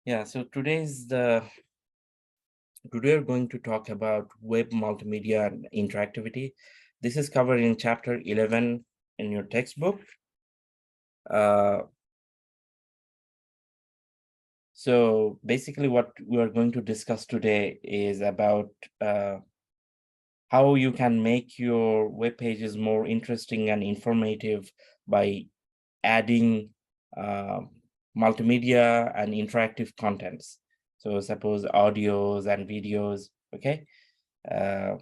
Yeah, so today we're going to talk about web multimedia and interactivity. This is covered in chapter 11 in your textbook. Uh, so basically what we are going to discuss today is about how you can make your web pages more interesting and informative by adding uh, multimedia and interactive contents. So suppose audios and videos, okay? Uh,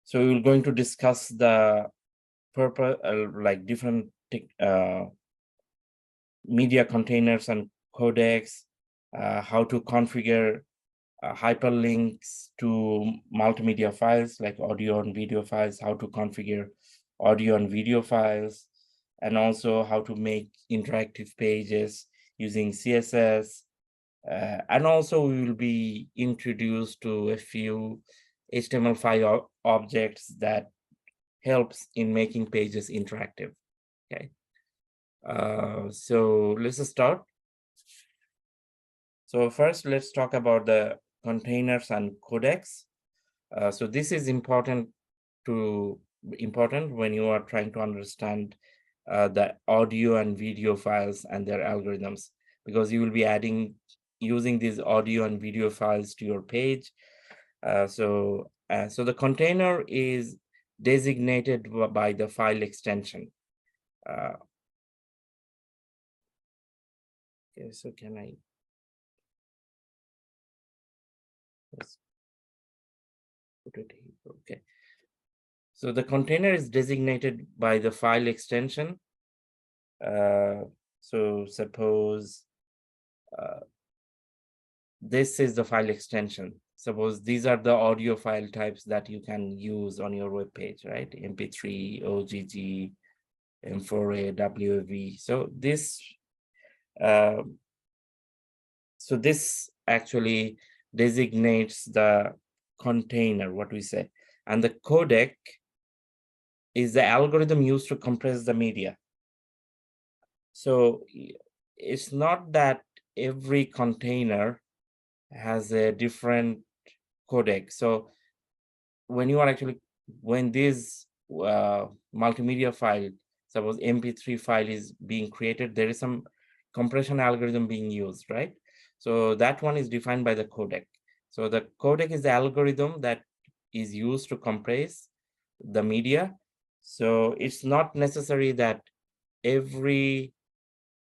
so we're going to discuss the purpose, like different media containers and codecs, how to configure hyperlinks to multimedia files like audio and video files, how to configure audio and video files, and also how to make interactive pages using CSS. And also we will be introduced to a few HTML5 objects that helps in making pages interactive. Okay. So let's start. So first, let's talk about the containers and codecs. So this is important when you are trying to understand the audio and video files and their algorithms, because you will be using these audio and video files to your page. So the container is designated by the file extension. Uh, okay, so can I just put it here? Okay. So the container is designated by the file extension. So suppose this is the file extension. Suppose these are the audio file types that you can use on your web page, right? MP3, OGG, M4A, WAV. Uh, so this actually designates the container, what we say. And the codec is the algorithm used to compress the media. So it's not that every container has a different codec. So when this multimedia file, suppose MP3 file is being created, there is some compression algorithm being used, right? So that one is defined by the codec. So the codec is the algorithm that is used to compress the media. So it's not necessary that every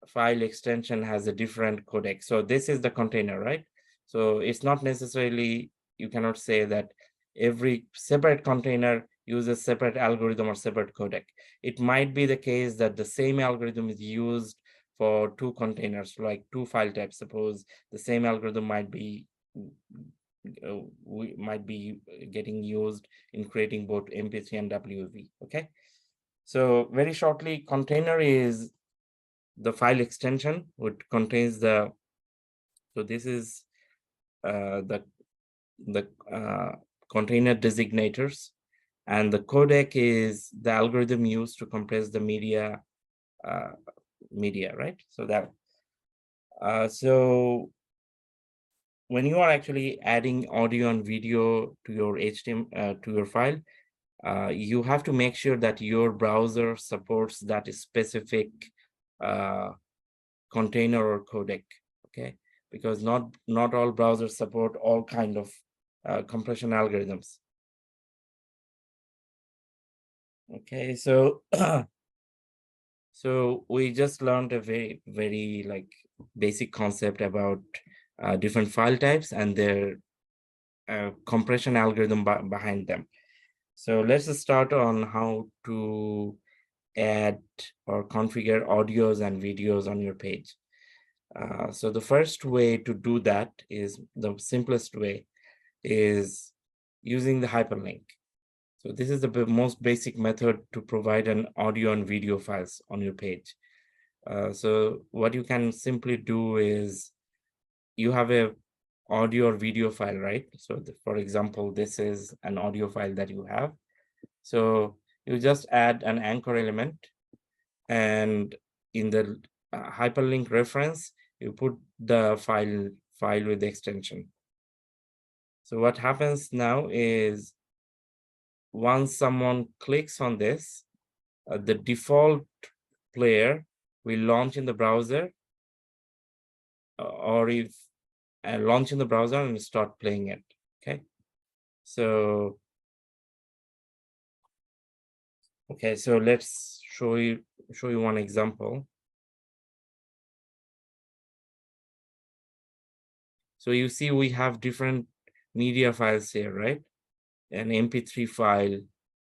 file extension has a different codec. So this is the container, right? So it's not necessarily, you cannot say that every separate container uses separate algorithm or separate codec. It might be the case that the same algorithm is used for two containers, like two file types. Suppose the same algorithm might be getting used in creating both MP3 and WAV. Okay. So very shortly, container is the file extension, which contains so this is the container designators, and the codec is the algorithm used to compress the uh, media, right? So when you are actually adding audio and video to your HTML to your file, you have to make sure that your browser supports that specific uh, container or codec, okay? Because not all browsers support all kind of compression algorithms. Okay, so so we just learned a very like basic concept about different file types and their compression algorithm behind them. So let's start on how to add or configure audios and videos on your page. So the first way to do that is the simplest way is using the hyperlink. So this is the most basic method to provide an audio and video files on your page. So what you can simply do is you have a audio or video file, right? So for example, this is an audio file that you have. So you just add an anchor element, and in the hyperlink reference, you put the file with the extension. So what happens now is once someone clicks on this, the default player will launch in the browser, or if launch in the browser and start playing it. Okay, so let's show you one example. So you see we have different media files here, right? An MP3 file,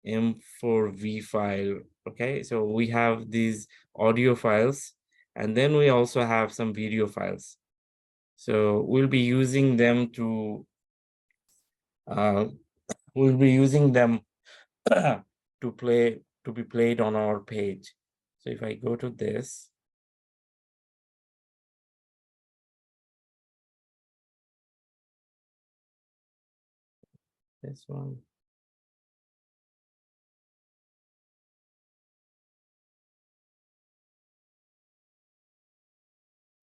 M4V file. Okay, so we have these audio files, and then we also have some video files. So we'll be using them to to be played on our page. So if I go to this, this one,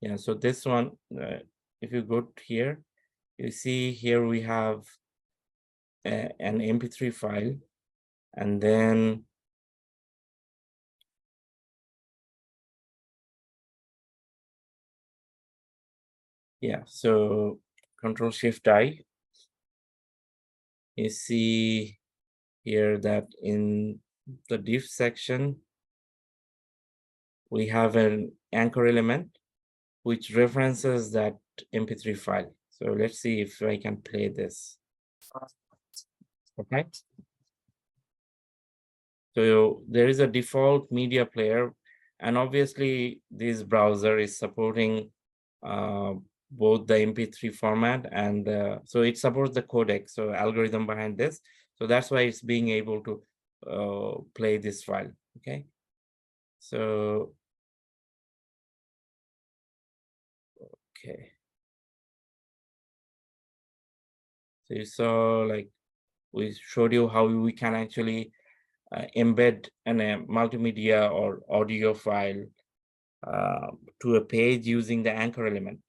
yeah. So this one, if you go here, you see here we have an MP3 file, and then yeah, so Control Shift I, you see here that in the diff section, we have an anchor element which references that MP3 file. So let's see if I can play this. Okay. So there is a default media player, and obviously this browser is supporting both the MP3 format and so it supports the codec, so algorithm behind this. So that's why it's being able to play this file. Okay. So okay. So you saw, like, we showed you how we can actually embed a multimedia or audio file to a page using the anchor element.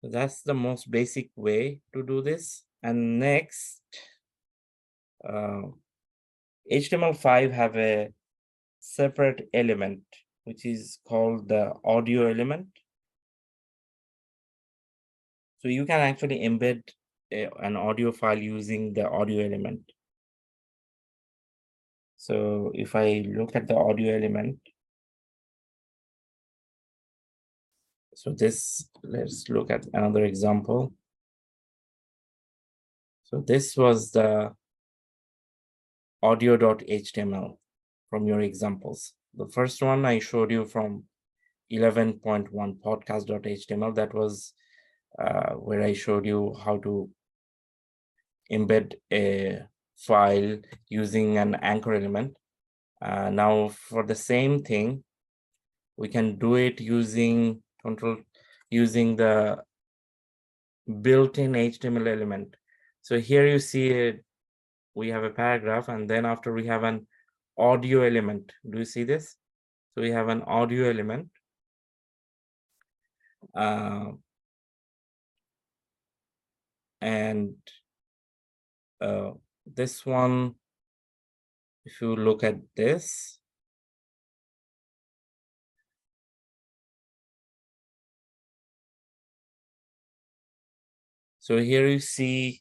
So that's the most basic way to do this. And next, HTML5 have a separate element, which is called the audio element. So you can actually embed an audio file using the audio element. So if I look at the audio element, so let's look at another example. So this was the audio.html from your examples. The first one I showed you from 11.1 podcast.html, that was where I showed you how to embed a file using an anchor element. Now for the same thing, we can do it using the built-in HTML element. So here you see it, we have a paragraph, and then after we have an audio element. Do you see this? So we have an audio element. And this one, if you look at this, so here you see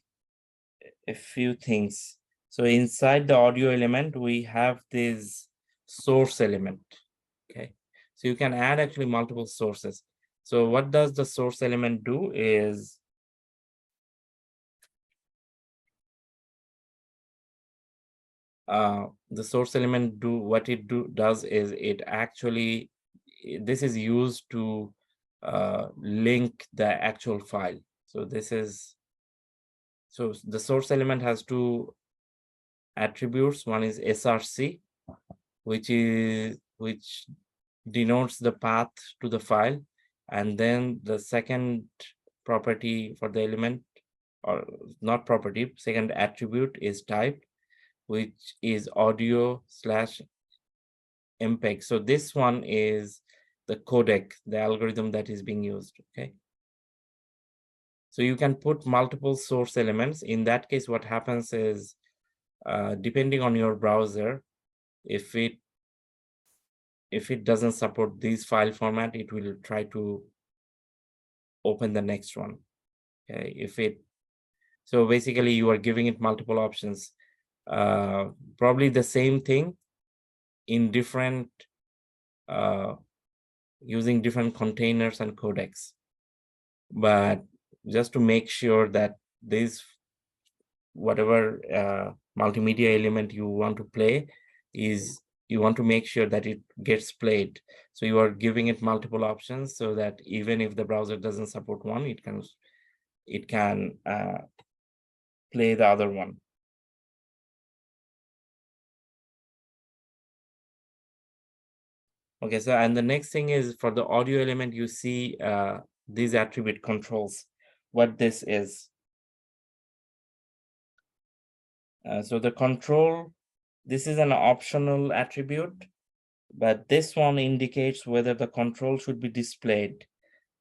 a few things. So inside the audio element, we have this source element. Okay, so you can add actually multiple sources. So what does the source element do is the source element does is it actually, this is used to link the actual file. So the source element has two attributes. One is src, which denotes the path to the file, and then the second property for the element, or not property, second attribute is type, which is audio/, MPEG. So this one is the codec, the algorithm that is being used, okay? So you can put multiple source elements. In that case, what happens is, depending on your browser, if it doesn't support this file format, it will try to open the next one, okay? So basically you are giving it multiple options, probably the same thing in different, using different containers and codecs. But just to make sure that this, whatever multimedia element you want to play, is you want to make sure that it gets played. So you are giving it multiple options so that even if the browser doesn't support one, it can play the other one. Okay, so and the next thing is for the audio element, you see these attribute controls, what this is. So the control, this is an optional attribute, but this one indicates whether the control should be displayed.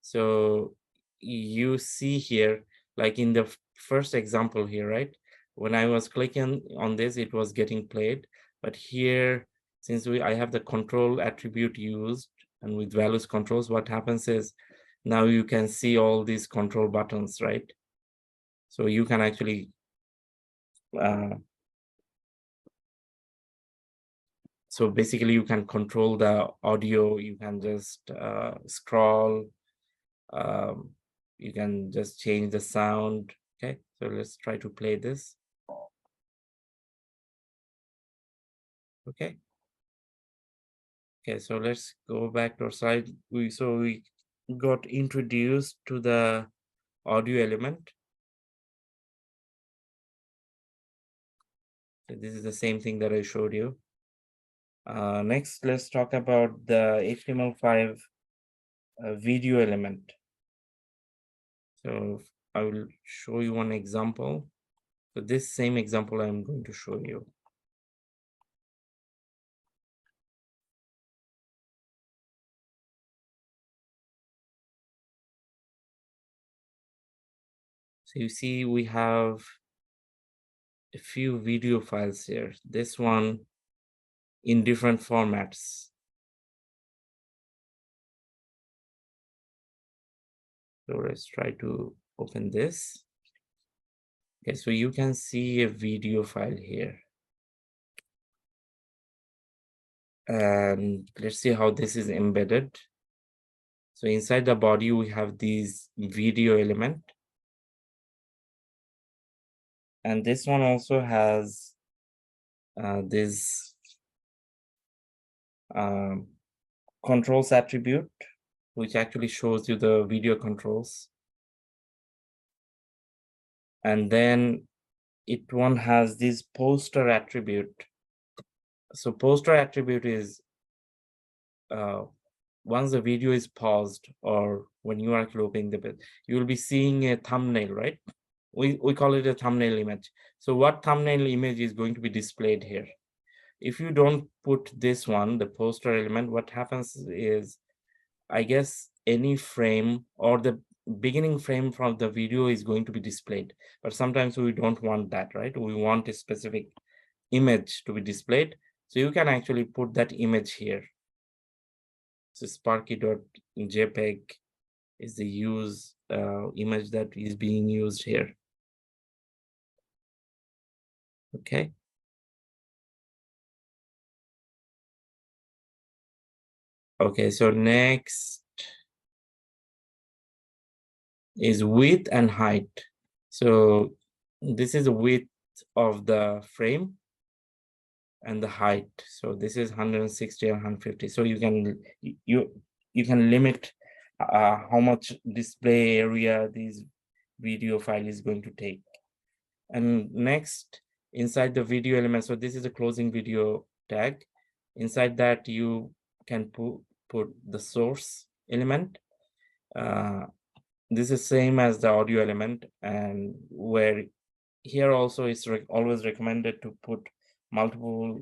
So you see here, like in the first example here, right? When I was clicking on this, it was getting played. But here, since I have the control attribute used and with values controls, what happens is now you can see all these control buttons, right? So you can actually so basically you can control the audio, you can just scroll, um, you can just change the sound. Okay, so let's try to play this. Okay, so let's go back to our slide. We got introduced to the audio element. So this is the same thing that I showed you. Next, let's talk about the HTML5 video element. So I will show you one example. So this same example I'm going to show you. So you see we have a few video files here. This one in different formats. So let's try to open this. Okay, so you can see a video file here. And let's see how this is embedded. So inside the body, we have this video element. And this one also has this controls attribute, which actually shows you the video controls. And then one has this poster attribute. So poster attribute is once the video is paused or when you are actually opening the bit, you will be seeing a thumbnail, right? We call it a thumbnail image. So what thumbnail image is going to be displayed here? If you don't put this one, the poster element, what happens is, I guess any frame or the beginning frame from the video is going to be displayed. But sometimes we don't want that, right? We want a specific image to be displayed. So you can actually put that image here. So sparky.jpg is the image that is being used here. Okay. Okay, so next is width and height. So this is the width of the frame and the height. So this is 160 and 150. So you can limit how much display area this video file is going to take. And next, inside the video element, so this is a closing video tag. Inside that, you can put the source element. This is same as the audio element, and where here also it's always recommended to put multiple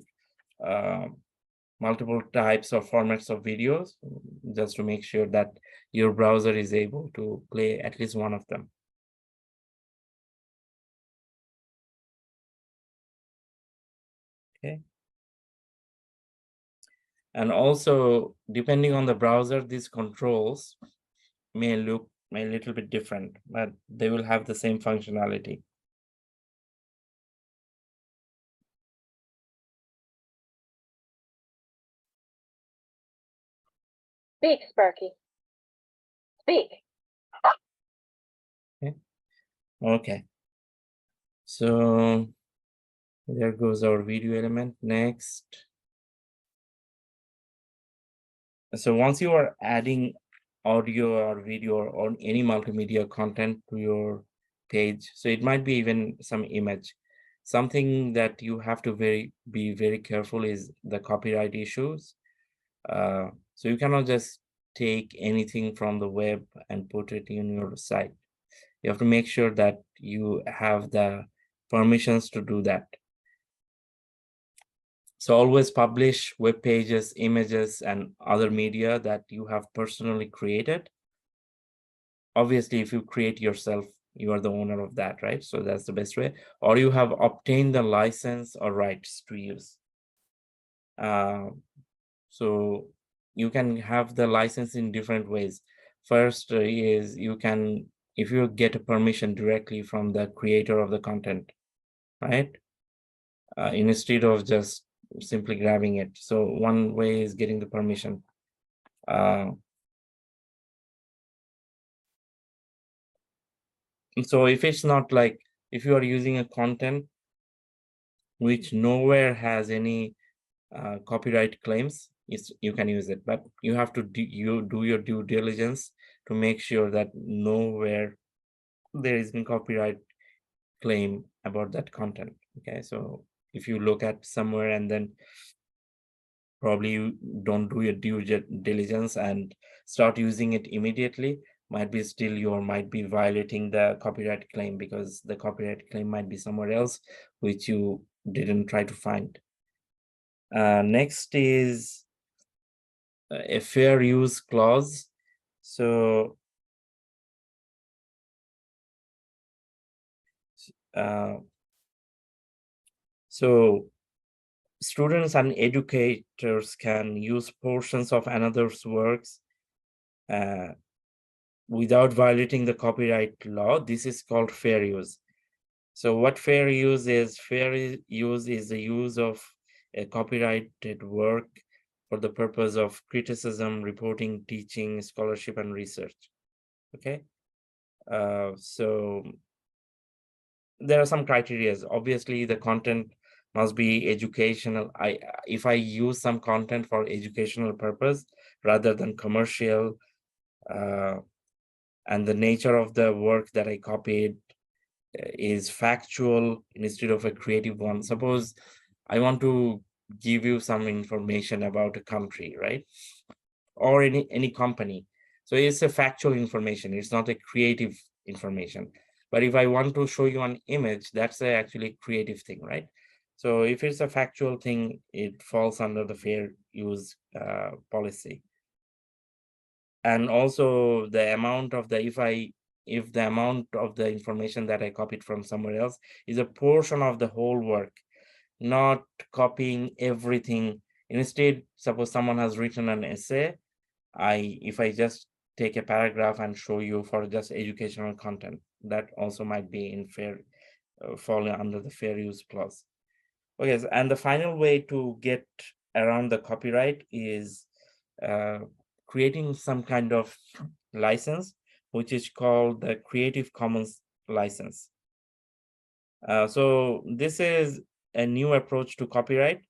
multiple types or formats of videos, just to make sure that your browser is able to play at least one of them. Okay. And also, depending on the browser, these controls may look a little bit different, but they will have the same functionality. Speak, Sparky. Speak. Okay. Okay. So there goes our video element. Next. So once you are adding audio or video or any multimedia content to your page, so it might be even some image, something that you have to be very careful is the copyright issues. So you cannot just take anything from the web and put it in your site. You have to make sure that you have the permissions to do that. So always publish web pages, images, and other media that you have personally created. Obviously, if you create yourself, you are the owner of that, right? So that's the best way. Or you have obtained the license or rights to use. So you can have the license in different ways. First is you can, if you get a permission directly from the creator of the content, right? Instead of just simply grabbing it. So one way is getting the permission. So if it's not like, if you are using a content which nowhere has any copyright claims, you can use it, but you have to do your due diligence to make sure that nowhere there is a copyright claim about that content. Okay, so if you look at somewhere and then probably you don't do your due diligence and start using it immediately, might be still you might be violating the copyright claim, because the copyright claim might be somewhere else which you didn't try to find. Next is a fair use clause. So uh, so students and educators can use portions of another's works uh, without violating the copyright law. This is called fair use. So what fair use is? Fair use is the use of a copyrighted work for the purpose of criticism, reporting, teaching, scholarship, and research. Okay. So there are some criteria. Obviously, the content must be educational. If I use some content for educational purpose rather than commercial, uh, and the nature of the work that I copied is factual instead of a creative one. Suppose I want to give you some information about a country, right? Or any company. So it's a factual information. It's not a creative information. But if I want to show you an image, that's a actually creative thing, right? So if it's a factual thing, it falls under the fair use policy. And also the amount of the, if the amount of the information that I copied from somewhere else is a portion of the whole work, not copying everything. Instead, suppose someone has written an essay, if I just take a paragraph and show you for just educational content, that also might be in fair, falling under the fair use clause. Okay, and the final way to get around the copyright is uh, creating some kind of license, which is called the Creative Commons license. So this is a new approach to copyright.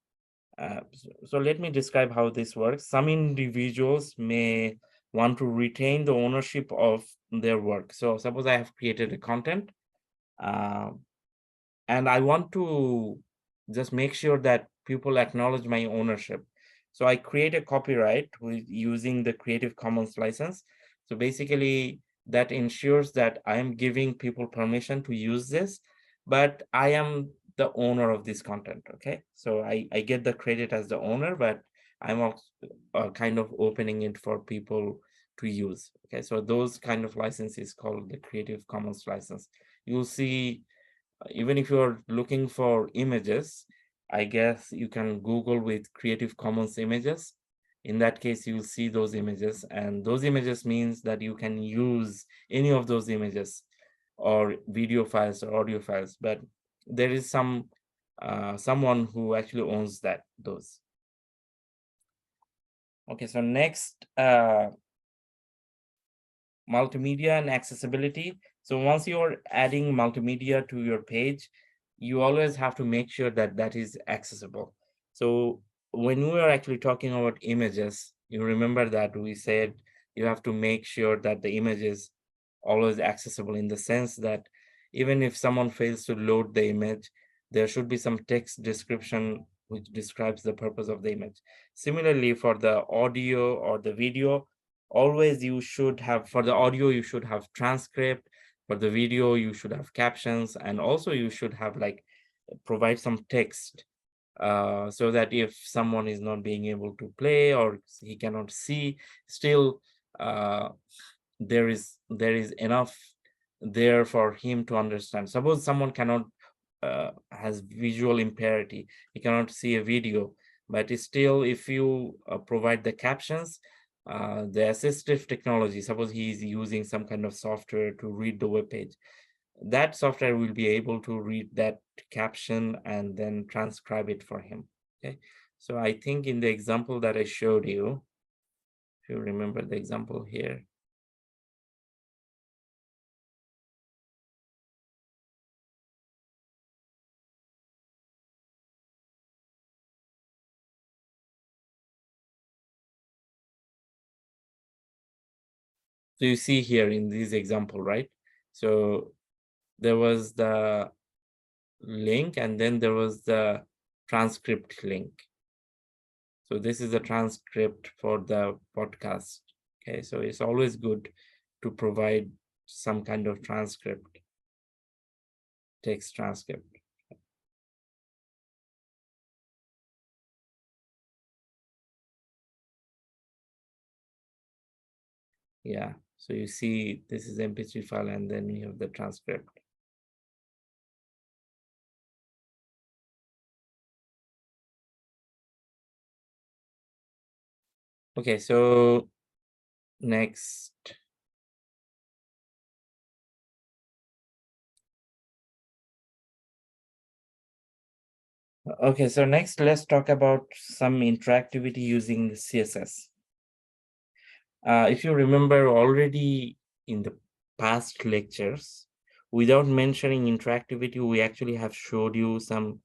So let me describe how this works. Some individuals may want to retain the ownership of their work. So suppose I have created a content, uh, and I want to just make sure that people acknowledge my ownership. So I create a copyright with using the Creative Commons license. So basically that ensures that I am giving people permission to use this, but I am the owner of this content. Okay. So I get the credit as the owner, but I'm also kind of opening it for people to use. Okay, so those kind of licenses called the Creative Commons license. You'll see, even if you're looking for images, I guess you can Google with Creative Commons images. In that case, you'll see those images, and those images means that you can use any of those images or video files or audio files, but there is someone who actually owns those. Okay, so next, multimedia and accessibility. So once you're adding multimedia to your page, you always have to make sure that that is accessible. So when we are actually talking about images, you remember that we said you have to make sure that the image is always accessible, in the sense that even if someone fails to load the image, there should be some text description which describes the purpose of the image. Similarly, for the audio or the video, always you should have, for the audio you should have transcript, for the video you should have captions, and also you should have like provide some text, so that if someone is not being able to play or he cannot see, still uh, there is enough there for him to understand. Suppose someone cannot has visual impairity, he cannot see a video, but still if you provide the captions, the assistive technology, suppose he is using some kind of software to read the web page, that software will be able to read that caption and then transcribe it for him. Okay, so I think in the example that I showed you, if you remember the example here, so you see here in this example, right? So there was the link and then there was the transcript link. So this is a transcript for the podcast. Okay, so it's always good to provide some kind of transcript, text transcript. Yeah, so you see this is MP3 file and then you have the transcript. Okay, so next. Okay, so next let's talk about some interactivity using CSS. If you remember already in the past lectures, without mentioning interactivity, we actually have showed you some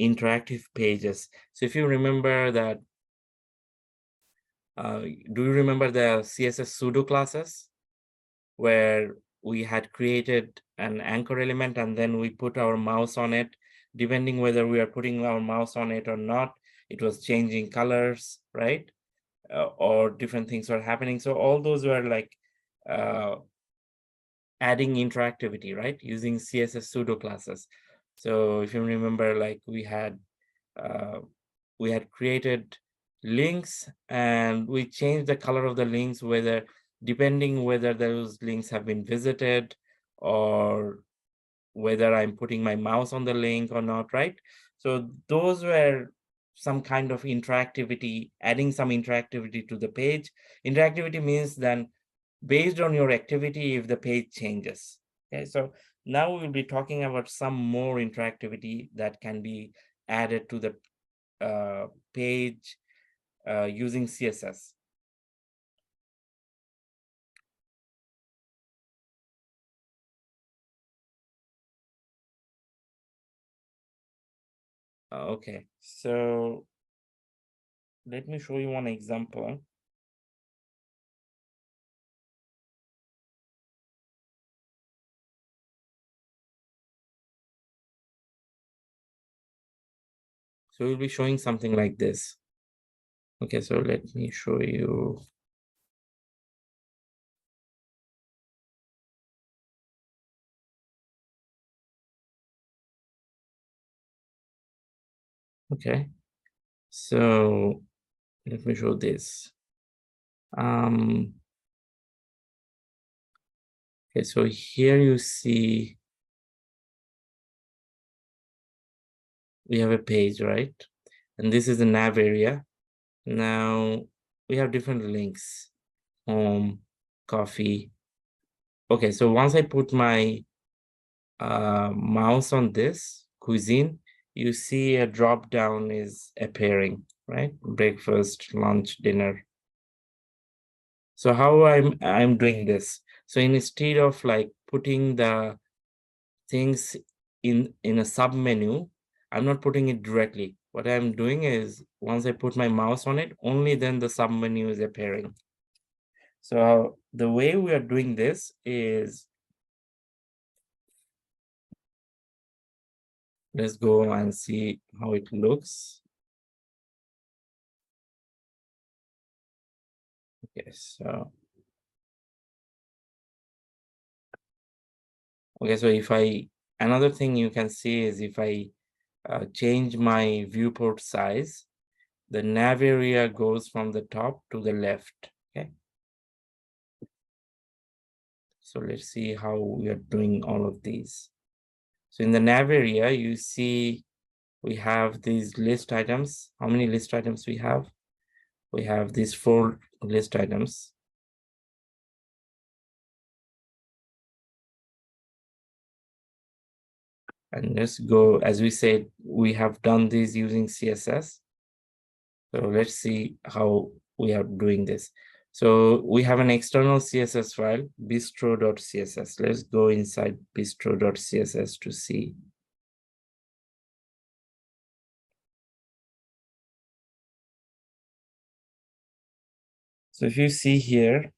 interactive pages. So if you remember that, do you remember the CSS pseudo classes where we had created an anchor element and then we put our mouse on it, depending whether we are putting our mouse on it or not, it was changing colors, right? Or different things were happening. So all those were like uh, adding interactivity, right? Using CSS pseudo classes. So if you remember, like uh, we had created links and we changed the color of the links, whether depending whether those links have been visited or whether I'm putting my mouse on the link or not, right? So those were some kind of interactivity, adding some interactivity to the page. Interactivity means then based on your activity if the page changes. Okay, so now we'll be talking about some more interactivity that can be added to the page using CSS. Okay, so let me show you one example. So we'll be showing something like this. Okay, so let me show you. Okay, So let me show this. Okay, so here you see we have a page, right? And this is the nav area. Now we have different links, home, coffee. Okay, so once I put my mouse on this cuisine, you see a drop down is appearing, right? Breakfast, lunch, dinner. So how I'm doing this? So instead of like putting the things in a sub menu, I'm not putting it directly. What I'm doing is once I put my mouse on it, only then the sub menu is appearing. So the way we are doing this is, let's go and see how it looks. Okay, so okay, so if I, another thing you can see is if I change my viewport size, the nav area goes from the top to the left, okay? So let's see how we are doing all of these. So in the nav area, you see we have these list items. How many list items we have? We have these 4 list items. And let's go, as we said, we have done this using CSS. So let's see how we are doing this. So we have an external CSS file, bistro.css. Let's go inside bistro.css to see. So if you see here,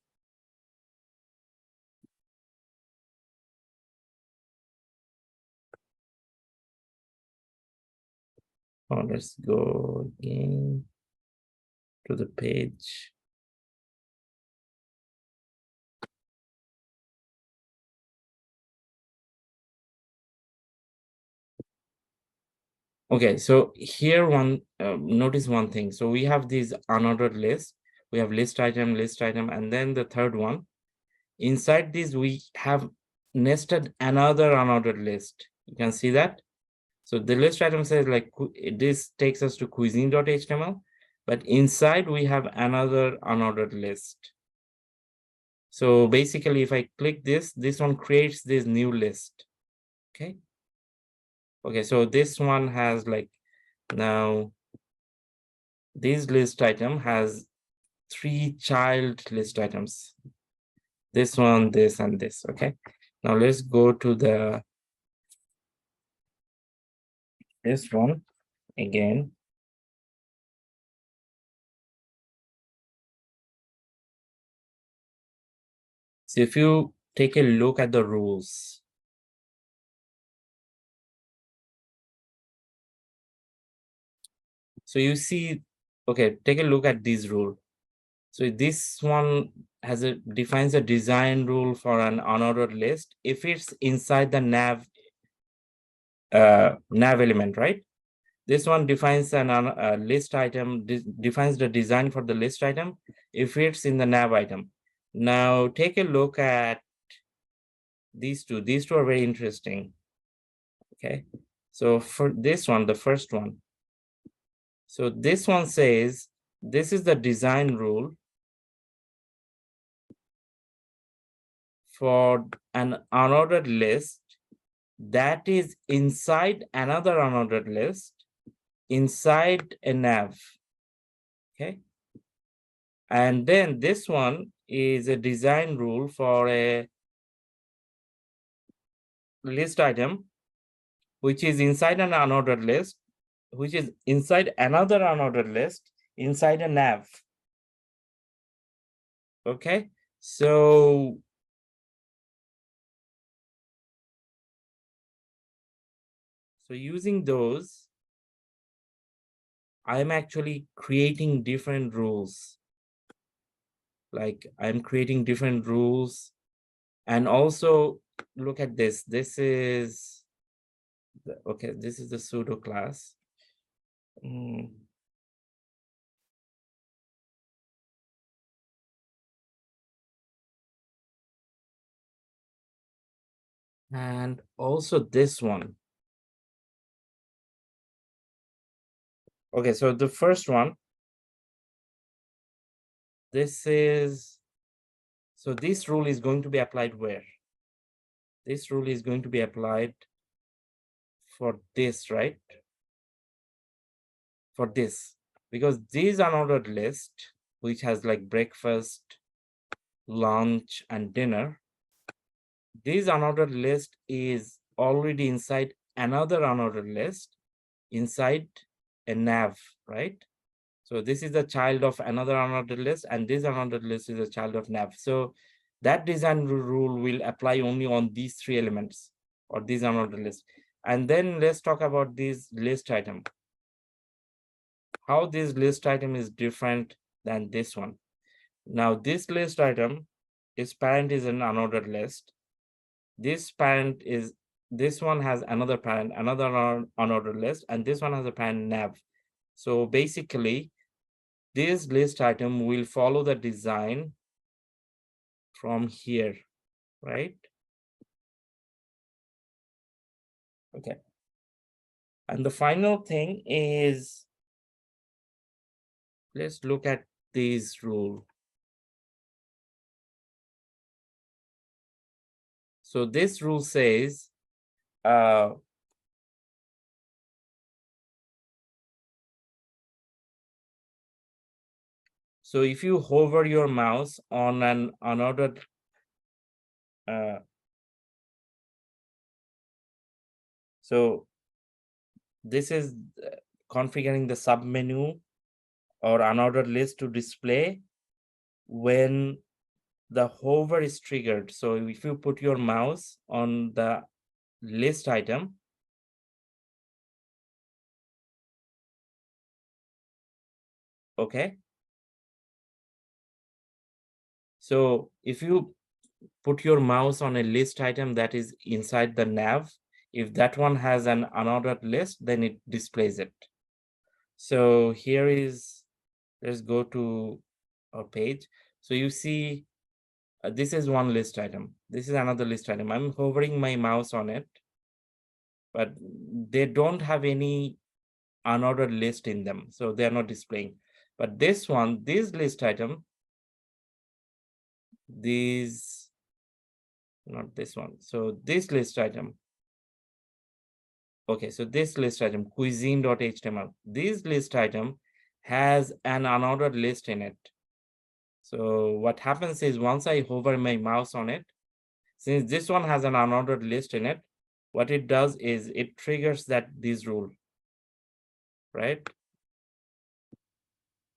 oh, let's go again to the page. Okay, so here notice one thing. So we have these unordered list. We have list item, and then the third one. Inside this, we have nested another unordered list. You can see that. So the list item says like this takes us to cuisine.html, but inside we have another unordered list. So basically, if I click this, this one creates this new list. Okay. Okay, so this one has like, now this list item has 3 child list items. This one, this, and this. Okay. Now let's go to this one again. So if you take a look at the rules, so you see, okay, take a look at this rule. So this one defines a design rule for an unordered list if it's inside the nav element, right? This one defines a list item, defines the design for the list item if it's in the nav item. Now take a look at these two. These two are very interesting. Okay, so for this one, the first one, so this one says this is the design rule for an unordered list that is inside another unordered list inside a nav. Okay, and then this one is a design rule for a list item which is inside an unordered list, which is inside another unordered list inside a nav. Okay, so using those, I'm actually creating different rules. Like I'm creating different rules. And also look at this. This is okay, this is the pseudo class. And also this one. Okay, so the first one, this is, so this rule is going to be applied where? This rule is going to be applied for this, right? For this, because these unordered list, which has like breakfast, lunch, and dinner, this unordered list is already inside another unordered list inside a nav, right? So this is the child of another unordered list, and this unordered list is a child of nav. So that design rule will apply only on these three elements or these unordered list. And then let's talk about this list item. How this list item is different than this one. Now this list item, its parent is an unordered list. This parent is, this one has another parent, another unordered list, and this one has a parent nav. So basically, this list item will follow the design from here, right? Okay. And the final thing is, let's look at this rule. So this rule says, so if you hover your mouse on an unordered so this is configuring the submenu or unordered list to display when the hover is triggered. So if you put your mouse on the list item, okay. So if you put your mouse on a list item that is inside the nav, if that one has an unordered list, then it displays it. So here is, let's go to our page. So you see, this is one list item. This is another list item. I'm hovering my mouse on it, but they don't have any unordered list in them. So they are not displaying. But this one, this list item, these, not this one. So this list item, okay, so this list item, cuisine.html, this list item has an unordered list in it. So what happens is once I hover my mouse on it, since this one has an unordered list in it, what it does is it triggers this rule, right?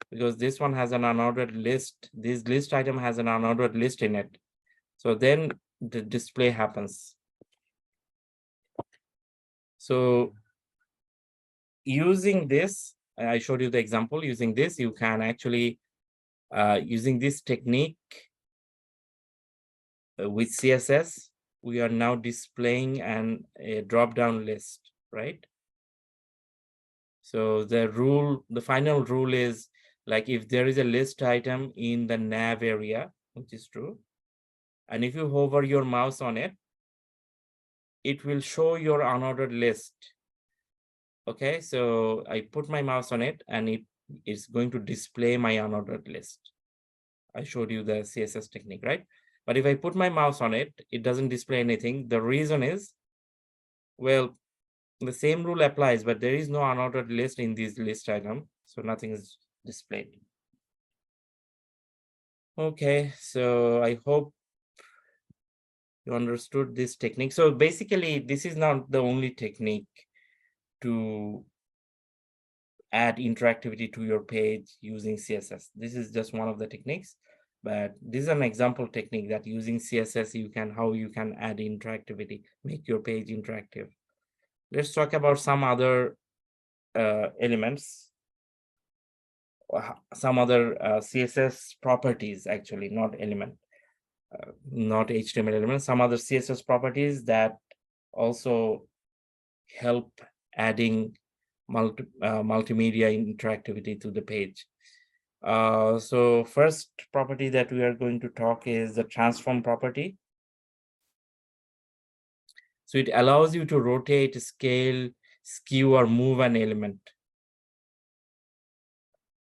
Because this one has an unordered list, this list item has an unordered list in it. So then the display happens. So using this, I showed you the example, using this, you can actually, using this technique with CSS, we are now displaying a drop-down list, right? So the final rule is like if there is a list item in the nav area, which is true, and if you hover your mouse on it, it will show your unordered list. Okay, so I put my mouse on it and it is going to display my unordered list. I showed you the CSS technique, right? But if I put my mouse on it, it doesn't display anything. The reason is, well, the same rule applies, but there is no unordered list in this list item, so nothing is displayed. Okay, so I hope you understood this technique. So basically, this is not the only technique to add interactivity to your page using CSS. This is just one of the techniques, but this is an example technique that using CSS, how you can add interactivity, make your page interactive. Let's talk about some other elements, some other CSS properties, actually, not element, not HTML elements, some other CSS properties that also help adding multimedia interactivity to the page. So first property that we are going to talk is the transform property. So it allows you to rotate, scale, skew, or move an element.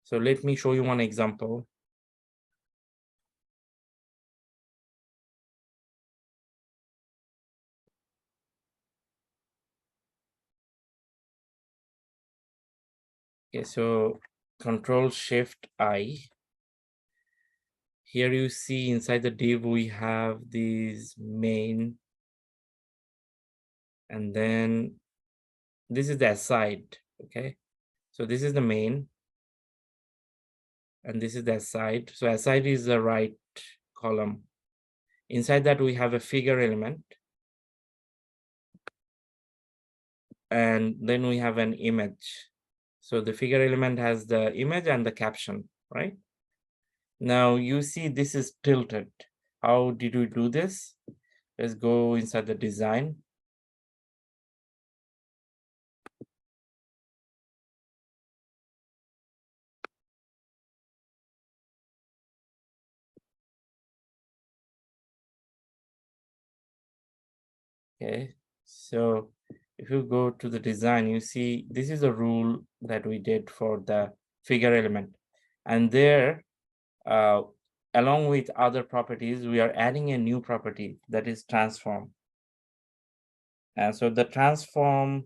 So let me show you one example. Okay, so Control Shift I. Here you see inside the div, we have these main, and then this is the aside, okay? So this is the main, and this is the aside. So aside is the right column. Inside that we have a figure element, and then we have an image. So the figure element has the image and the caption, right? Now you see this is tilted. How did we do this? Let's go inside the design. Okay, so if you go to the design, you see this is a rule that we did for the figure element. And there, along with other properties, we are adding a new property that is transform. And so the transform,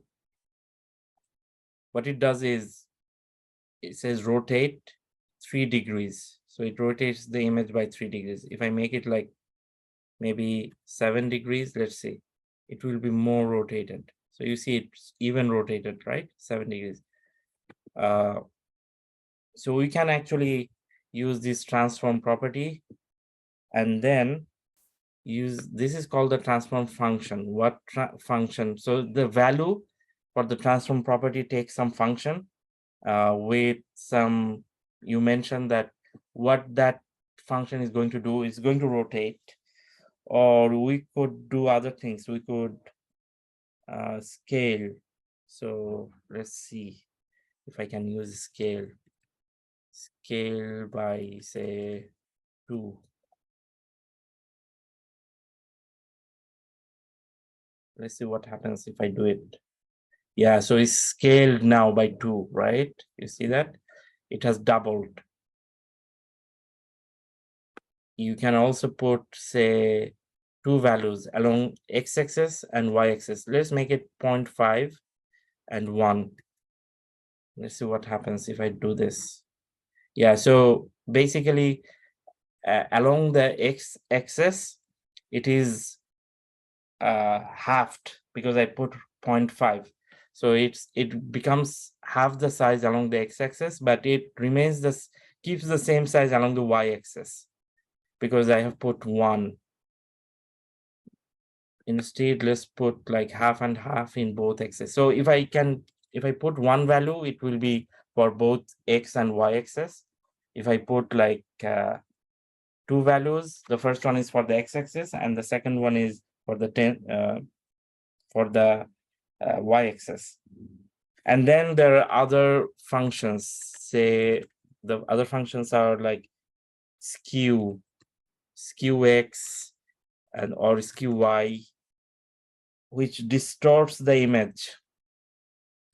what it does is, it says rotate 3 degrees. So it rotates the image by 3 degrees. If I make it like maybe 7 degrees, let's see, it will be more rotated. So you see it's even rotated, right? 7 degrees. So we can actually use this transform property, and then use, this is called the transform function. What function? So the value for the transform property takes some function with some, you mentioned that what that function is going to do is going to rotate, or we could do other things. We could scale. So let's see if I can use scale by say 2. Let's see what happens if I do it. Yeah, so it's scaled now by 2, right? You see that? It has doubled. You can also put, say, 2 values along x-axis and y-axis. Let's make it 0.5 and 1. Let's see what happens if I do this. Yeah, so basically, along the x-axis, it is halved because I put 0.5. So it becomes half the size along the x-axis, but it remains this, keeps the same size along the y-axis because I have put 1. Instead, let's put like half and half in both axes. So if I put 1 value, it will be for both x and y axis. If I put like 2 values, the first one is for the x-axis and the second one is for the y-axis. And then there are other functions. Say the other functions are like skew x, and or skew y, which distorts the image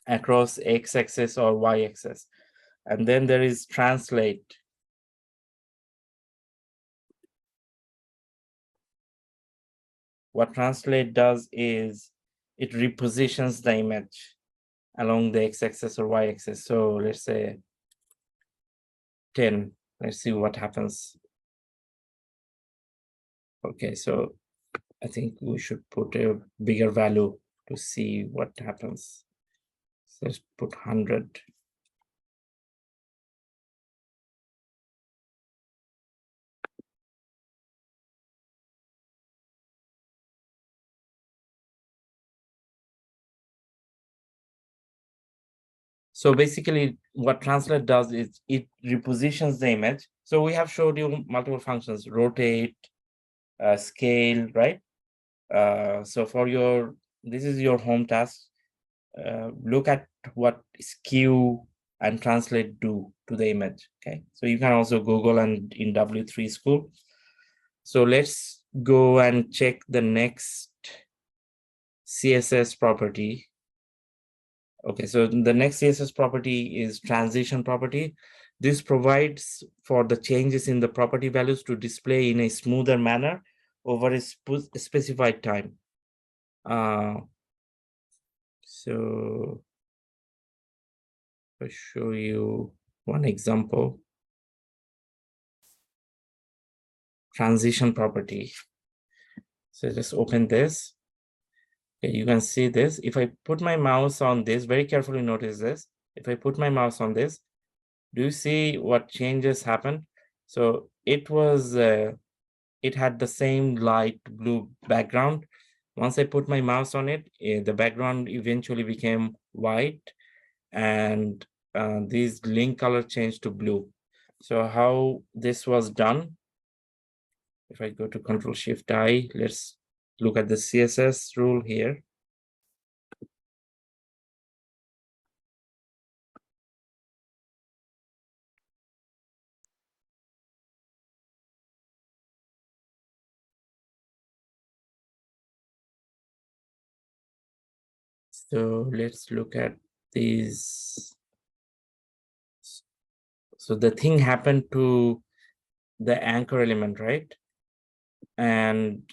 across x-axis or y-axis. And then there is translate. What translate does is it repositions the image along the x-axis or y-axis. So let's say 10. Let's see what happens. Okay, so I think we should put a bigger value to see what happens. So let's put 100. So basically what translate does is it repositions the image. So we have showed you multiple functions, rotate, scale, right? So for your, this is your home task. Look at what skew and translate do to the image, okay? So you can also Google and in W3 school. So let's go and check the next CSS property. Okay, so the next CSS property is transition property. This provides for the changes in the property values to display in a smoother manner over a specified time. So I'll show you one example. Transition property. So just open this. Okay, you can see this. If I put my mouse on this, very carefully notice this. If I put my mouse on this, do you see what changes happen? So it had the same light blue background. Once I put my mouse on it, the background eventually became white, and these link color changed to blue. So how this was done, if I go to Control-Shift-I, let's look at the CSS rule here. So let's look at these. So the thing happened to the anchor element, right? And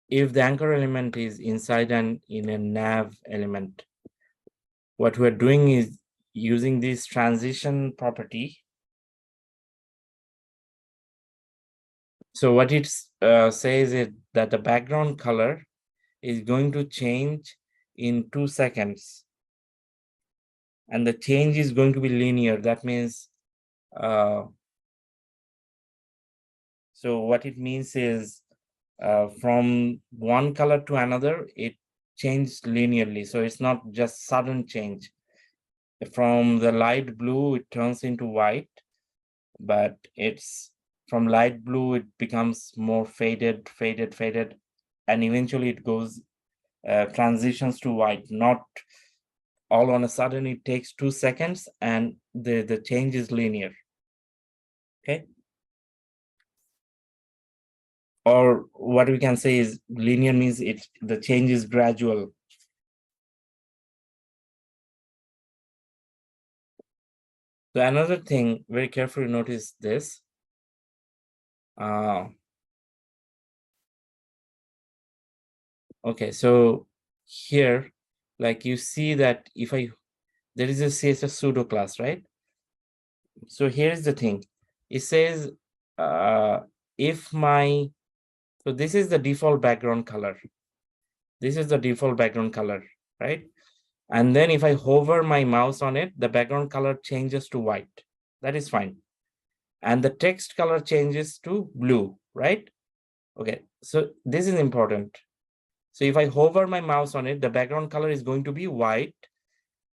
if the anchor element is inside and in a nav element, what we're doing is using this transition property. So what it says is that the background color is going to change in 2 seconds. And the change is going to be linear. That means, so what it means is from one color to another, it changed linearly. So it's not just sudden change. From the light blue, it turns into white, but it's from light blue, it becomes more faded, and eventually it goes, transitions to white, not all on a sudden. It takes 2 seconds and the change is linear. Okay. Or what we can say is linear means the change is gradual. So another thing, very carefully notice this. Okay, so here, like you see that there is a CSS pseudo class, right? So here's the thing. It says so this is the default background color. This is the default background color, right? And then if I hover my mouse on it, the background color changes to white. That is fine. And the text color changes to blue, right? Okay, so this is important. So if I hover my mouse on it, the background color is going to be white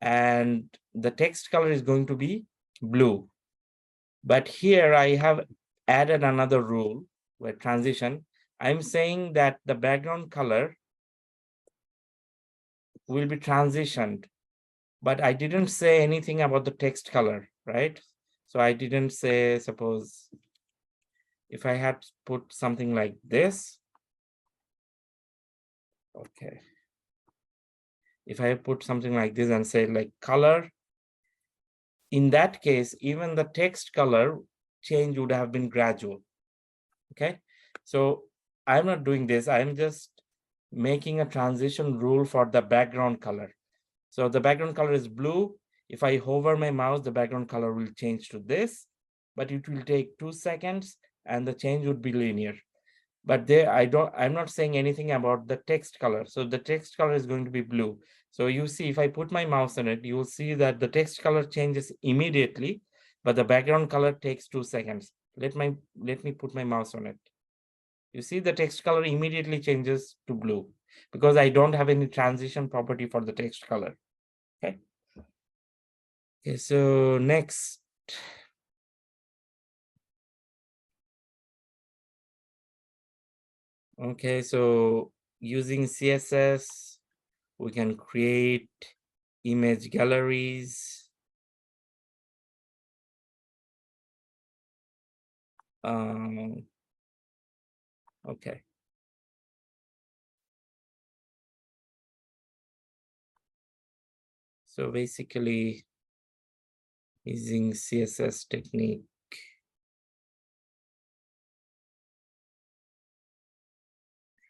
and the text color is going to be blue. But here I have added another rule where transition. I'm saying that the background color will be transitioned, but I didn't say anything about the text color, right? So I didn't say, suppose if I had put something like this, okay. If I put something like this and say like color, in that case, even the text color change would have been gradual. Okay, so I'm not doing this. I'm just making a transition rule for the background color. So the background color is blue. If I hover my mouse, the background color will change to this, but it will take 2 seconds and the change would be linear. But there, I'm not saying anything about the text color. So the text color is going to be blue. So you see, if I put my mouse on it, you will see that the text color changes immediately, but the background color takes 2 seconds. Let me put my mouse on it. You see the text color immediately changes to blue because I don't have any transition property for the text color. Okay. Okay, so next. Okay, so using CSS, we can create image galleries. Okay. So basically, using CSS technique,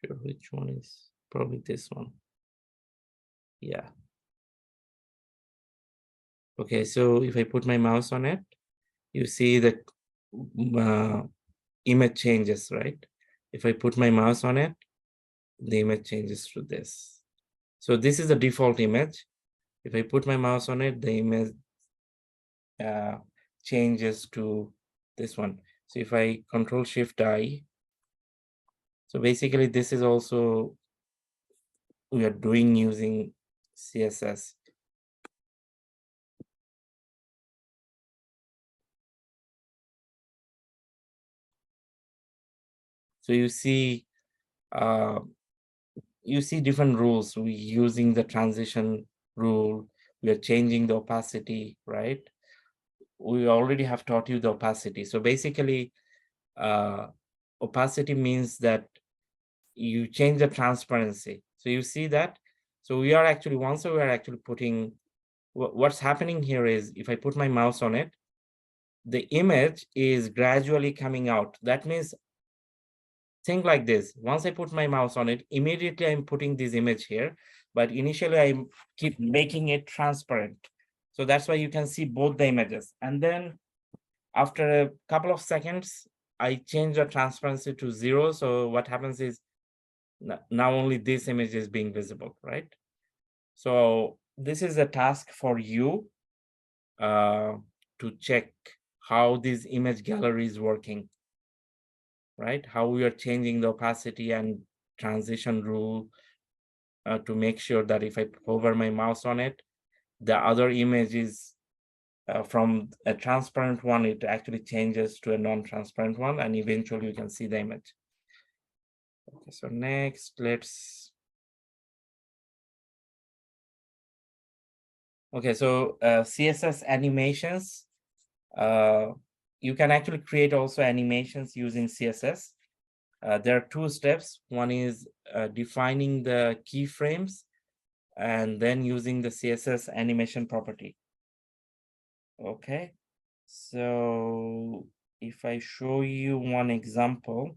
sure which one is probably this one. Yeah. Okay, so if I put my mouse on it, you see the image changes, right? If I put my mouse on it, the image changes to this. So this is the default image. If I put my mouse on it, the image changes to this one. So if I Control-Shift-I, so basically this is also we are doing using CSS. So you see different rules. We using the transition rule. We are changing the opacity, right? We already have taught you the opacity. So basically, opacity means that you change the transparency. So you see that. So we are actually putting what's happening here is if I put my mouse on it, the image is gradually coming out. That means think like this. Once I put my mouse on it, immediately I'm putting this image here, but initially I keep making it transparent. So that's why you can see both the images. And then after a couple of seconds, I change the transparency to 0. So what happens is now only this image is being visible, right? So this is a task for you to check how this image gallery is working, right? How we are changing the opacity and transition rule to make sure that if I hover my mouse on it, the other image is from a transparent one, it actually changes to a non-transparent one, and eventually you can see the image. Okay, so next, okay, so CSS animations. You can actually create also animations using CSS. There are two steps. One is defining the keyframes and then using the CSS animation property. Okay, so if I show you one example,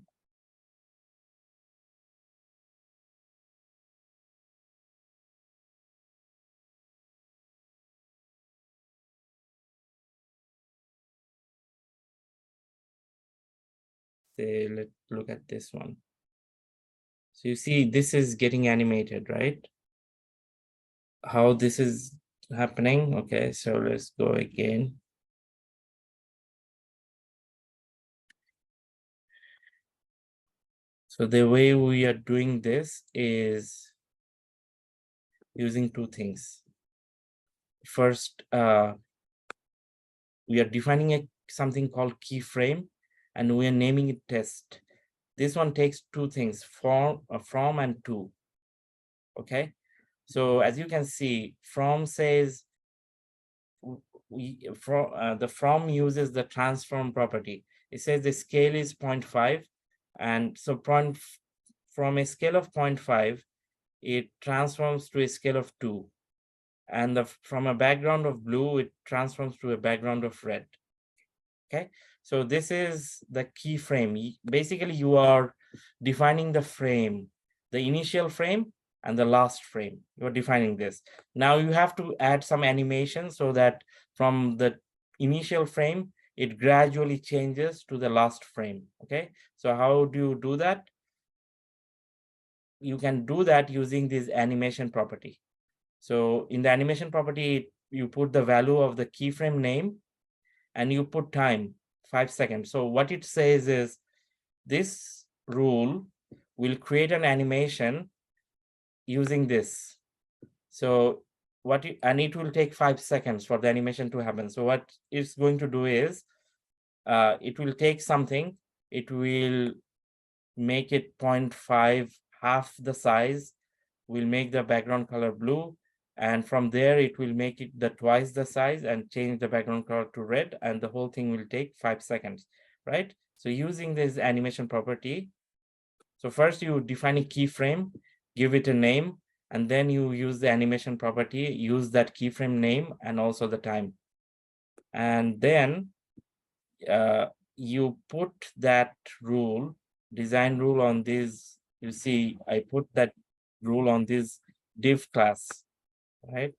say, let's look at this one. So you see, this is getting animated, right? How this is happening. Okay, so let's go again. So the way we are doing this is using two things. First, we are defining something called keyframe, and we are naming it test. This one takes two things, from and to. Okay, so as you can see, from says the from uses the transform property. It says the scale is 0.5, and so from a scale of 0.5, it transforms to a scale of 2, and from a background of blue, it transforms to a background of red. Okay, so this is the keyframe. Basically, you are defining the frame, the initial frame and the last frame. You're defining this. Now you have to add some animation so that from the initial frame, it gradually changes to the last frame. Okay, so how do you do that? You can do that using this animation property. So in the animation property, you put the value of the keyframe name and you put time, 5 seconds. So what it says is this rule will create an animation using this. So and it will take 5 seconds for the animation to happen. So what it's going to do is it will take something, it will make it 0.5, half the size, will make the background color blue, and from there it will make it twice the size and change the background color to red, and the whole thing will take 5 seconds, right? So using this animation property, so first you define a keyframe, give it a name, and then you use the animation property, use that keyframe name and also the time. And then you put that rule, design rule on this. You see, I put that rule on this div class, right?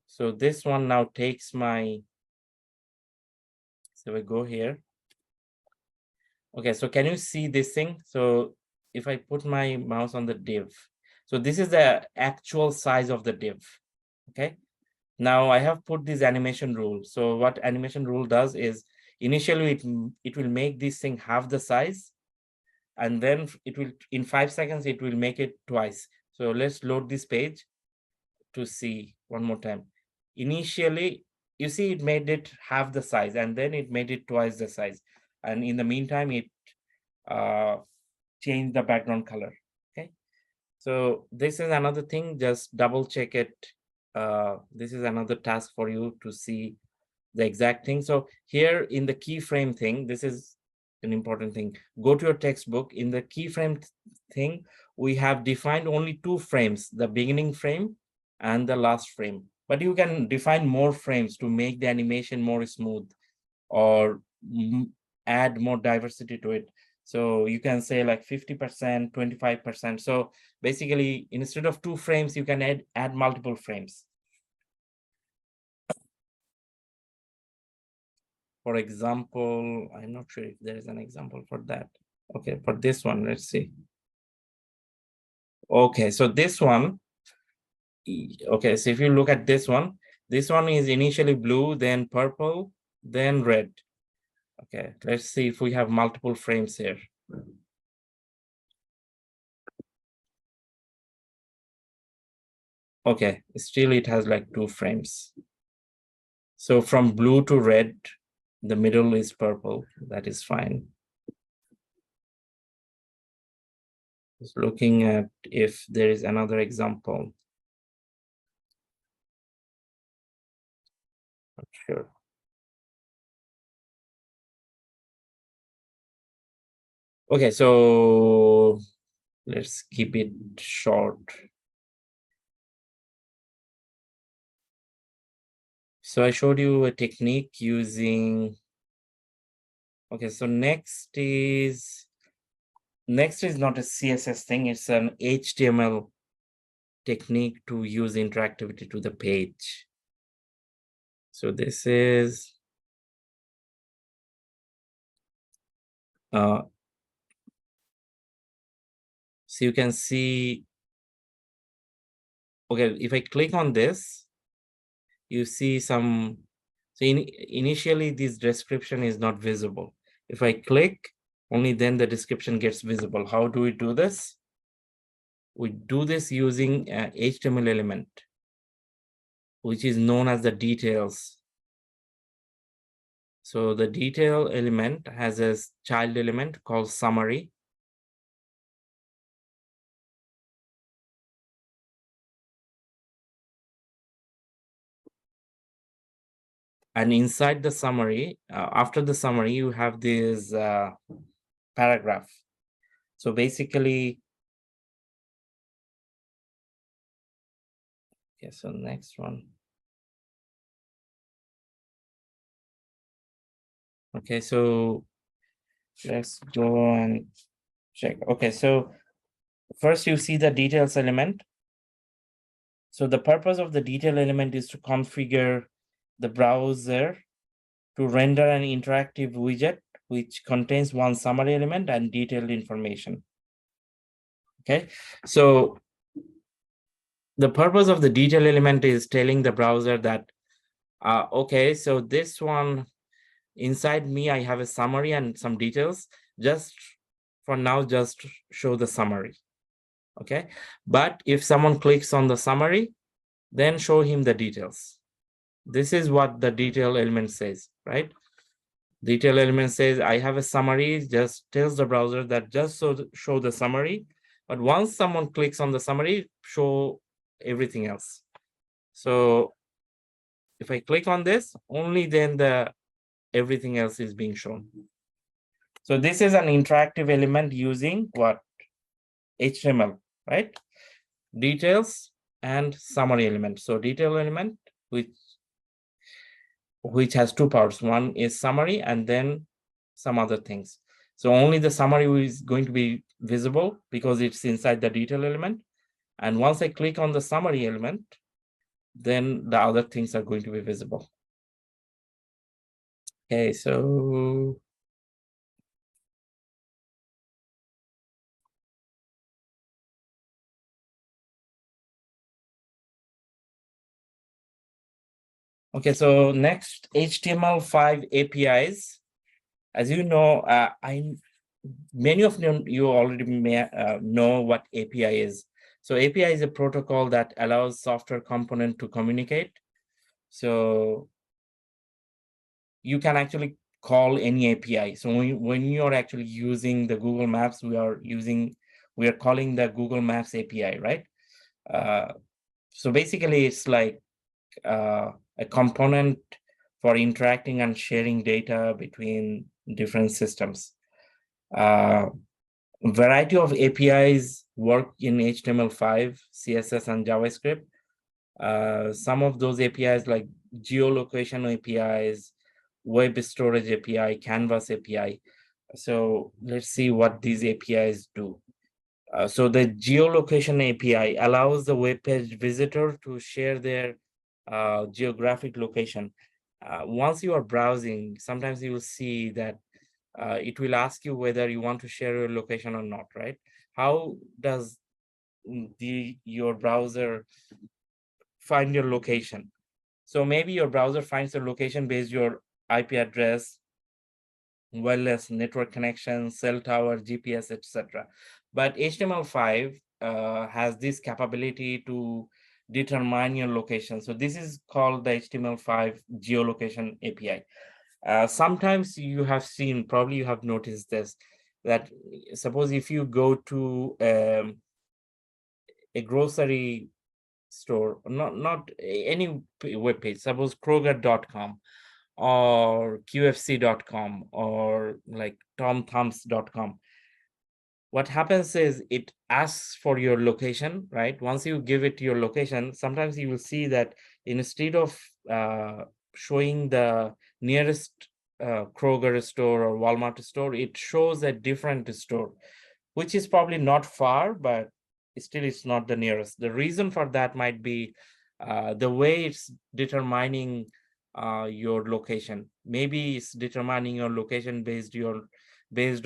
So this one now takes my, so we go here. Okay, so can you see this thing? So if I put my mouse on the div, so this is the actual size of the div, okay? Now I have put this animation rule. So what animation rule does is initially it will make this thing half the size, and then it will, in 5 seconds, it will make it twice. So let's load this page to see one more time. Initially, you see it made it half the size, and then it made it twice the size. And in the meantime, it change the background color. Okay, so this is another thing, just double check it. This is another task for you to see the exact thing. So here in the keyframe thing, this is an important thing. Go to your textbook. In the keyframe thing, we have defined only 2 frames, the beginning frame and the last frame. But you can define more frames to make the animation more smooth, or add more diversity to it. So you can say like 50%, 25%. So basically, instead of 2 frames, you can add multiple frames. For example, I'm not sure if there is an example for that. Okay, for this one, let's see. Okay, so this one, okay, so if you look at this one is initially blue, then purple, then red. Okay, let's see if we have multiple frames here. Okay, still it has like 2 frames. So from blue to red, the middle is purple. That is fine. Just looking at if there is another example. Not sure. Okay, so let's keep it short. So I showed you a technique using, okay, so next is not a CSS thing, it's an HTML technique to use interactivity to the page. So this is so you can see, okay, if I click on this, you see some, so initially this description is not visible. If I click, only then the description gets visible. How do we do this? We do this using an HTML element, which is known as the details. So the detail element has a child element called summary. And inside the summary, after the summary, you have this paragraph. So basically, okay, so next one. Okay, so let's go and check. Okay, so first you see the details element. So the purpose of the detail element is to configure the browser to render an interactive widget which contains one summary element and detailed information. Okay, so the purpose of the detail element is telling the browser that, okay, so this one, inside me, I have a summary and some details. Just for now, just show the summary. Okay, but if someone clicks on the summary, then show him the details. This is what the detail element says, right? Detail element says, I have a summary, just tells the browser that just show the summary. But once someone clicks on the summary, show everything else. So if I click on this, only then everything else is being shown. So this is an interactive element using what? HTML, right? details, and summary element. So detail element, which has two parts. One is summary and then some other things. So only the summary is going to be visible because it's inside the detail element. And once I click on the summary element, then the other things are going to be visible. Okay, so okay, so next, HTML5 APIs. As you know, many of you already may know what API is. So API is a protocol that allows software component to communicate. So you can actually call any API. So when you're actually using the Google Maps, we are calling the Google Maps API, right? So basically, it's like a component for interacting and sharing data between different systems. Variety of APIs work in HTML5, CSS, and JavaScript. Some of those APIs like geolocation APIs, web storage API, Canvas API. So let's see what these APIs do. So the geolocation API allows the web page visitor to share their geographic location. Once you are browsing, sometimes you will see that it will ask you whether you want to share your location or not, right? How does your browser find your location? So maybe your browser finds the location based your IP address, wireless network connection, cell tower, GPS, etc. But HTML5 has this capability to determine your location. So this is called the HTML5 geolocation API. Sometimes you have seen, probably you have noticed this, that suppose if you go to a grocery store, not any web page, suppose Kroger.com or QFC.com or like TomThums.com. What happens is it asks for your location, right? Once you give it your location, sometimes you will see that instead of showing the nearest Kroger store or Walmart store, it shows a different store, which is probably not far, but still it's not the nearest. The reason for that might be the way it's determining your location. Maybe it's determining your location based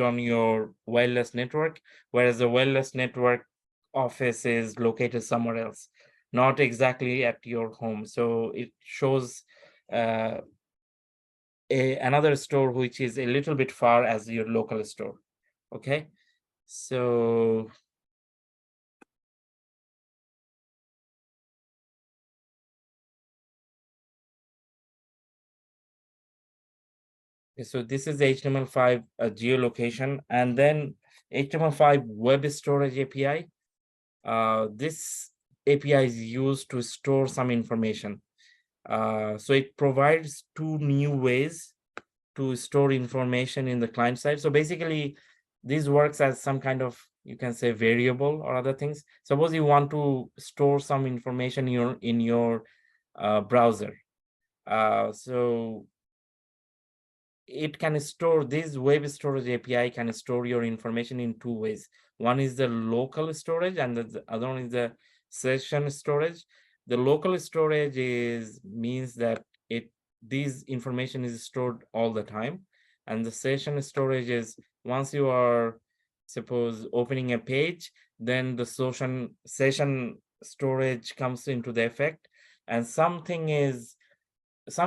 on your wireless network, whereas the wireless network office is located somewhere else, not exactly at your home. So it shows uh, another store which is a little bit far as your local store. Okay, so so this is HTML5 geolocation, and then HTML5 web storage API. This API is used to store some information. So it provides two new ways to store information in the client side. So basically, this works as some kind of, you can say, variable or other things. Suppose you want to store some information in your browser. So it can store, this web storage API can store your information in two ways. One is the local storage, and the other one is the session storage. The local storage means that this information is stored all the time, and the session storage is once you are, suppose, opening a page, then the session storage comes into the effect, and some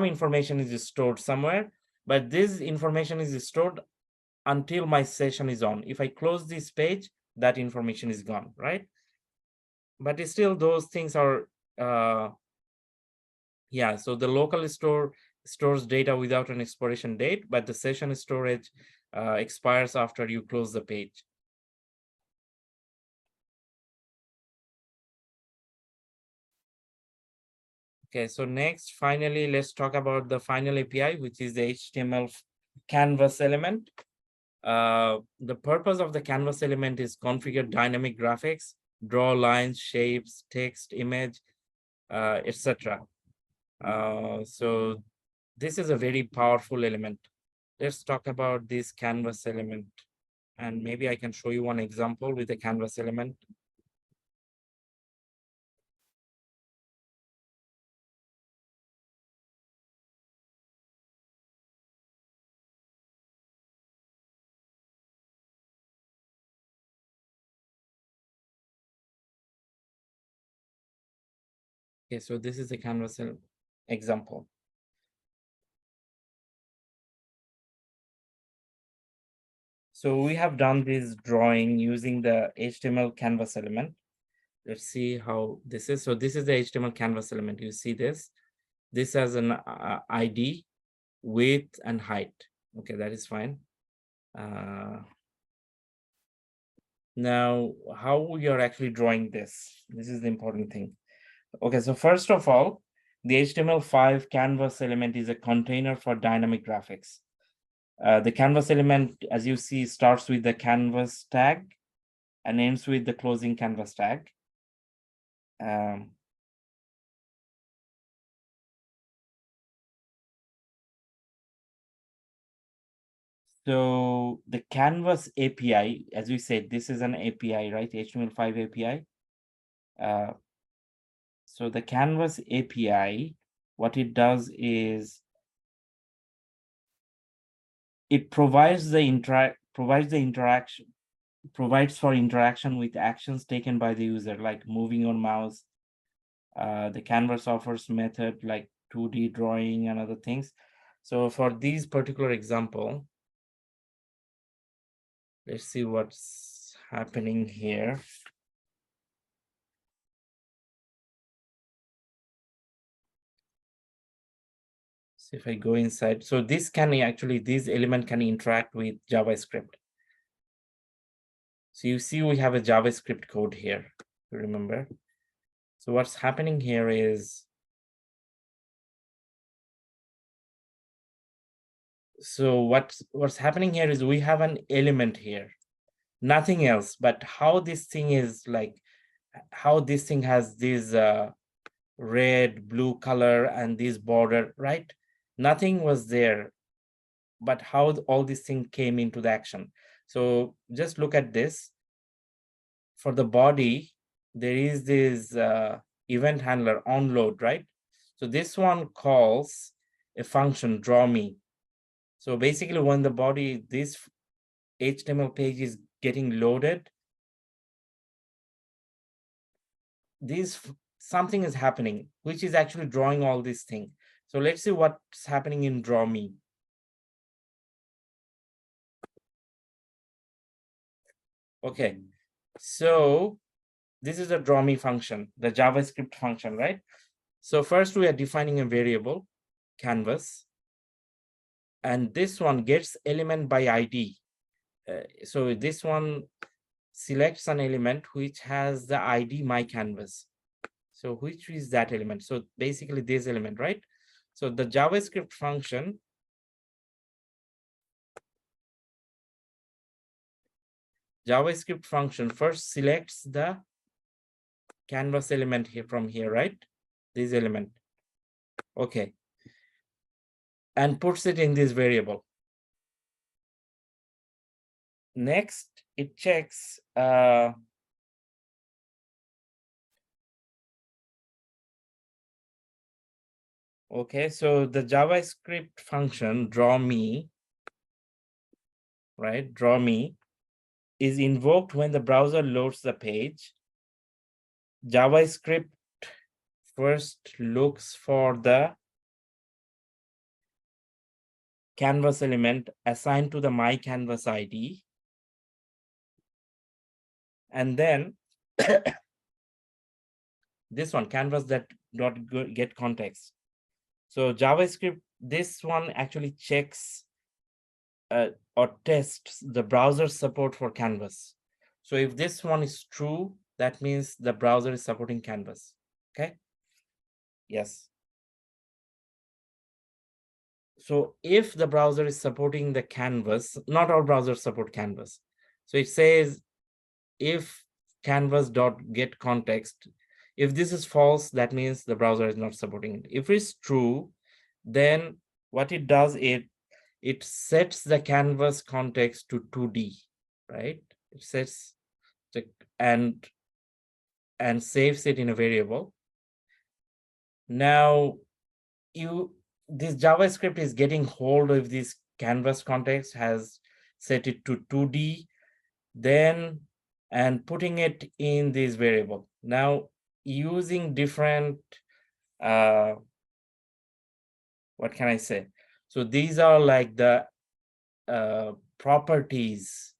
information is stored somewhere, but this information is stored until my session is on. If I close this page, that information is gone, right? But still those things are yeah, so the local store stores data without an expiration date, but the session storage expires after you close the page. Okay, so next, finally, let's talk about the final API, which is the HTML canvas element. The purpose of the canvas element is configure dynamic graphics draw lines, shapes, text, image, etc. So this is a very powerful element. Let's talk about this canvas element. And maybe I can show you one example with a canvas element. Okay, so this is a canvas example. So we have done this drawing using the HTML canvas element. Let's see how this is. So this is the HTML canvas element. You see this. This has an ID, width, and height. Okay, that is fine. Now, how we are actually drawing this? This is the important thing. Okay, so first of all, the HTML5 canvas element is a container for dynamic graphics. The canvas element, as you see, starts with the canvas tag and ends with the closing canvas tag. So the canvas API, as we said, this is an API, right? HTML5 API. So the canvas API, what it does is it provides for interaction with actions taken by the user, like moving on mouse. The canvas offers method like 2D drawing and other things. So for these particular example, let's see what's happening here. So if I go inside, so this element can interact with JavaScript. So you see we have a JavaScript code here, remember? So what's happening here is, so what's happening here is we have an element here, nothing else, but how this thing is like, how this thing has this red, blue color and this border, right? Nothing was there, but how all this thing came into the action. So just look at this. For the body, there is this event handler onload, right? So this one calls a function draw me. So basically when the body, this HTML page is getting loaded, something is happening, which is actually drawing all this thing. So let's see what's happening in draw me. Okay, so this is a draw me function, the JavaScript function, right? So first we are defining a variable, canvas, and this one gets element by ID. So this one selects an element which has the ID my canvas. So which is that element? So basically this element, right? So the JavaScript function first selects the canvas element here from here, right? This element. Okay. And puts it in this variable. Next, it checks okay, so the JavaScript function draw me, right? Draw me is invoked when the browser loads the page. JavaScript first looks for the canvas element assigned to the my canvas ID. And then this one, canvas that dot get context. So JavaScript, this one actually checks or tests the browser support for canvas. So if this one is true, that means the browser is supporting canvas. Okay. Yes. So if the browser is supporting the canvas, not all browsers support canvas. So it says if canvas.getContext. If this is false, that means the browser is not supporting it. If it's true, then what it does, it sets the canvas context to 2D, right? It sets the, and saves it in a variable. Now this JavaScript is getting hold of this canvas context, has set it to 2D, then and putting it in this variable. Now using different what can I say? So these are like the properties.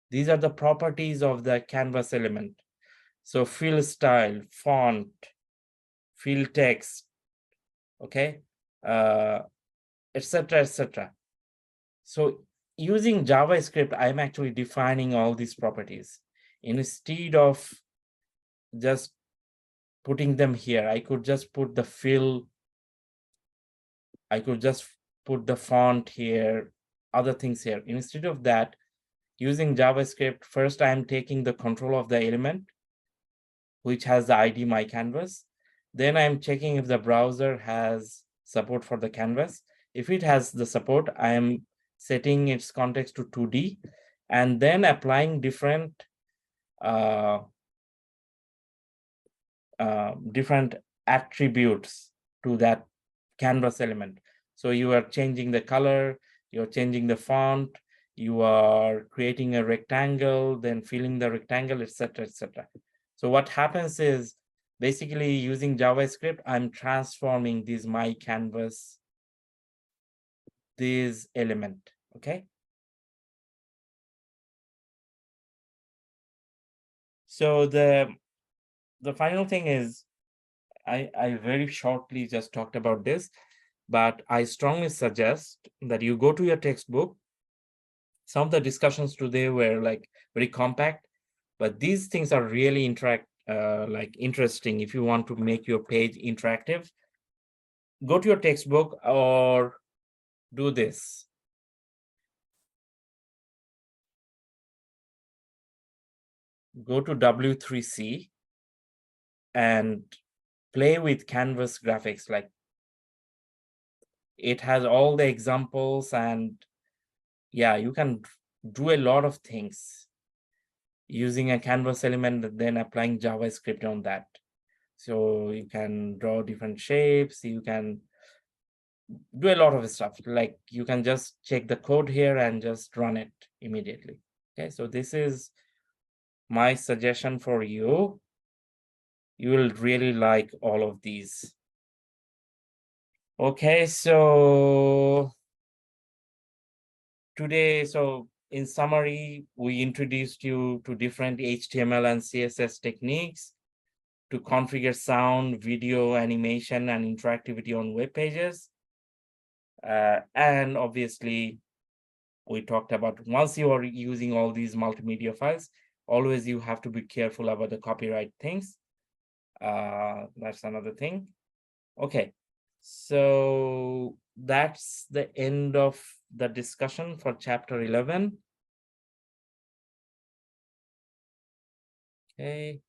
These are the properties of the canvas element. So fill style, font, fill text, okay, etc., etc. So using JavaScript, I'm actually defining all these properties. Instead of just putting them here, I could just put the fill, I could just put the font here, other things here. Instead of that, using JavaScript, first I'm taking the control of the element, which has the ID my canvas. Then I'm checking if the browser has support for the canvas. If it has the support, I am setting its context to 2D and then applying different different attributes to that canvas element. So you are changing the color, you're changing the font, you are creating a rectangle, then filling the rectangle, etc., etc. So what happens is basically using JavaScript, I'm transforming this my canvas, this element, okay? So the final thing is, I very shortly just talked about this, but I strongly suggest that you go to your textbook. Some of the discussions today were like very compact, but these things are really interesting. If you want to make your page interactive, go to your textbook or do this. Go to W3C and play with canvas graphics. Like, it has all the examples, and yeah, you can do a lot of things using a canvas element and then applying JavaScript on that. So you can draw different shapes, you can do a lot of stuff. Like, you can just check the code here and just run it immediately. Okay, so this is my suggestion for you. You will really like all of these. Okay, so today, so in summary, we introduced you to different HTML and CSS techniques to configure sound, video, animation, and interactivity on web pages. And obviously, we talked about once you are using all these multimedia files, always you have to be careful about the copyright things. That's another thing. Okay, so that's the end of the discussion for chapter 11. Okay.